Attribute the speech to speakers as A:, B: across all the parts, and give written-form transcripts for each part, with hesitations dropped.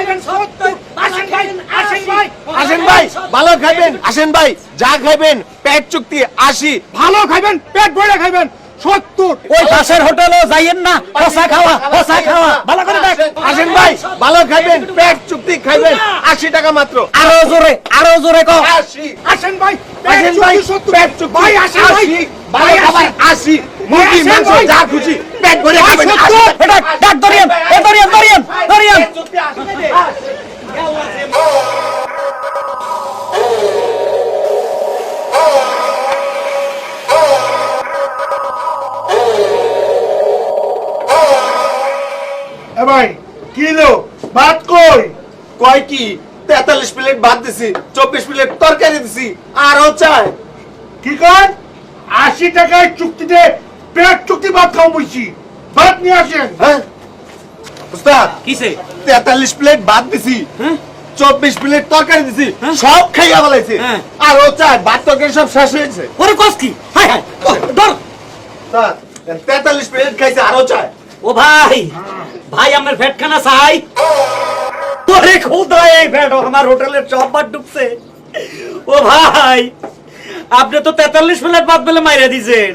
A: খাইবেন 70 আসেন ভাই আসেন ভাই
B: আসেন ভাই ভালো খাইবেন আসেন ভাই যা খাইবেন পেট চুক্তি 80
A: ভালো খাইবেন পেট ভরে খাইবেন 70
C: ওই পাশের হোটেলও যাইয়েন না, হোসা খাওয়া ভালো করে দেখ।
B: আসেন ভাই ভালো খাইবেন পেট চুক্তি খাইবেন 80 টাকা মাত্র
C: আরো জোরে কও।
B: 80
A: আসেন ভাই
B: আসেন ভাই পেট চুক্তি
A: ভাই আসেন ভাই
B: 80 ভালো খাবার 80 মুরগি
A: আসেন
B: মাংস
A: ভাই।
B: যা খুশি পেট ভরে
A: ভাই,
B: খাবেন
A: 70
C: এটা ডাক ধরিয়েন, ধরিয়েন।
B: চুক্তি 80
A: এ ভাই কিলো ভাত কই
B: কয় কি 43 প্লেট ভাত দিছি 24 প্লেট তরকারি দিছি আরো চাই
A: কি কর 80 টাকায় চুক্তিতে পেট চুক্তি ভাত খাও বইছি ভাত নিয়ে আসেন
B: হ্যাঁ উস্তাদ
C: কিসে
B: 43 প্লেট ভাত দিছি
C: হ্যাঁ
B: 24 প্লেট তরকারি দিছি
C: হ্যাঁ?
B: সব খাইয়া ফেলাইছে
C: হ্যাঁ।
B: আরো চাই ভাত তরকারি সব শেষ হয়েছে
C: ওরে কস কি? হায় হায় ধর।
B: উস্তাদ 43 প্লেট খাইছে আরো চাই
C: ও ভাই আমার ফ্যাট খানা চাই। ওরে খোদা এই ফ্যাট আমার হোটেলের চপার ঢুকছে। ও ভাই আপনি তো 43 প্লেট ভাত বলে মাইরা দিছেন।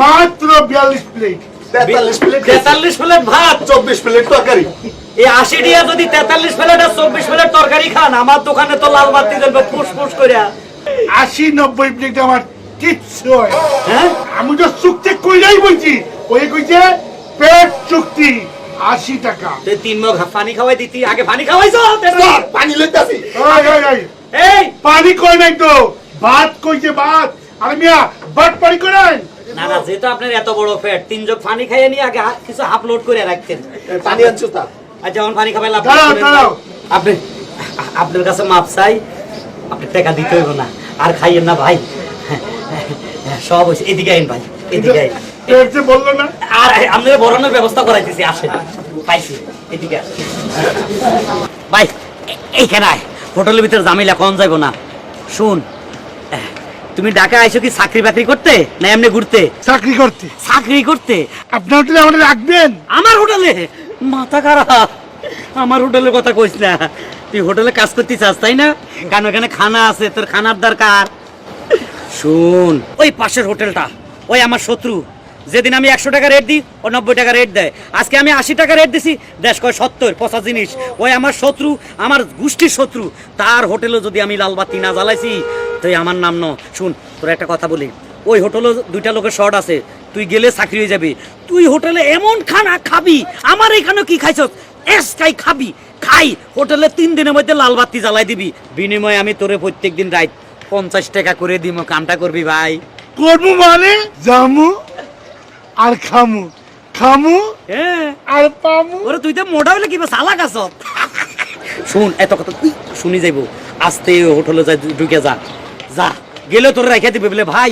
A: মাত্র 42 প্লেট
B: 43 প্লেট
C: 43 প্লেট ভাত
B: 24 প্লেট তরকারি
C: এই 80 টিয়া যদি 43 প্লেট আর 24 প্লেট তরকারি খান আমার দোকানে তো লাল বাতি জ্বলবে ফুস কইরা।
A: 80-90 প্লেট আমার কিচ্ছু হয় না।
C: হ্যাঁ
A: আমি তো চুক্তি কইরাই বলছি ওই কইছে পেট চুক্তি 80 টাকা
C: তুই 3 মগ পানি খাওয়াই দিতি আগে পানি খাওয়াইছো
B: উস্তাদ, পানি লইতাছি
A: এই
C: এই
A: পানি কই নাই তো ভাত কইছে ভাত আর মিয়া ভাত পানি করেন
C: না যেহেতু আপনার এত বড় ফ্যাট 3 জগ পানি খাইয়ে নিয়ে আগে কিছু আপলোড করে রাখতেন।
B: পানি আনছো তা
C: আর যখন পানি খাবেন
A: দাঁড়াও।
C: আপনি আপনার কাছে মাপ চাই আপনি টাকা দিতে হইব না আর খাইয়েন না ভাই সব হয়েছে এদিকে আইন ভাই এদিকে আইন
A: পেট যে বললো না
C: আর আপনার বড়ানোর ব্যবস্থা করাইতেছি আসেন পাইছি এদিকে আসেন ভাই এইখানে আয় হোটেলের ভিতরে জামিলা কম যাইব না শুন তুমি ঢাকা আইছো কি চাকরি বাকরি করতে না এমনি ঘুরতে
A: চাকরি করতে
C: চাকরি করতে
A: আপনার হোটেলে আমাদের রাখবেন
C: আমার হোটেলে মাথা খারাপ আমার হোটেলের কথা কইস না তুই হোটেলে কাজ করতে চাস তাই না কারণ এখানে খানা আছে তোর খানার দরকার শুন ওই পাশের হোটেলটা ওই আমার শত্রু যেদিন আমি 100 টাকা রেট দিই ও 90 টাকা রেট দেয় আজকে আমি 80 টাকা রেট দিছি দেশ কয় 70 পচা জিনিস ওই আমার শত্রু আমার গোষ্ঠীর শত্রু তার হোটেলে যদি আমি লালবাতি না জ্বালাইছি তুই আমার নাম ন শুন তোর একটা কথা বলি ওই হোটেলে 2টা লোকের শর্ট আছে তুই গেলে চাকরি হয়ে যাবে তুই হোটেলে এমন খানা খাবি আমার এখানে কি খাইছ এসকাই খাবি খাই হোটেলে 3 দিনের মধ্যে লালবাতি জ্বালাই দিবি বিনিময়ে আমি তোরে প্রত্যেকদিন রাত 50 টাকা করে দিমু কামটা করবি ভাই
A: করবো মানে জামু আর খামু
C: হ্যাঁ
A: আর পামু
C: ওরে তুই তো মোটা হইলে কি চালাক আছ শুন এত কথা তুই শুনি যাইব আস্তে হোটেলে যাই ঢুকে যা গেলে তোর রাখিয়া দিবে বলে ভাই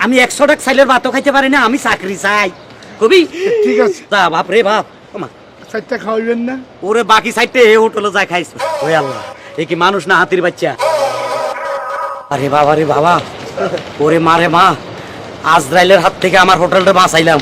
C: আমি 100 টাকা সাইলের ভাতও খাইতে পারি না আমি চাকরি চাই কবি
A: ঠিক আছে
C: যা বাপ রে বাপ ওমা
A: চারটা খাওয়াইবেন না
C: ওরে বাকি সাইডে হোটেলে যাই খাইছ ওই আল্লাহ এ কি মানুষ না হাতির বাচ্চা আরে বাবা ওরে মারে মা আজরাইলের হাত থেকে আমার হোটেলটা বাঁচাইলাম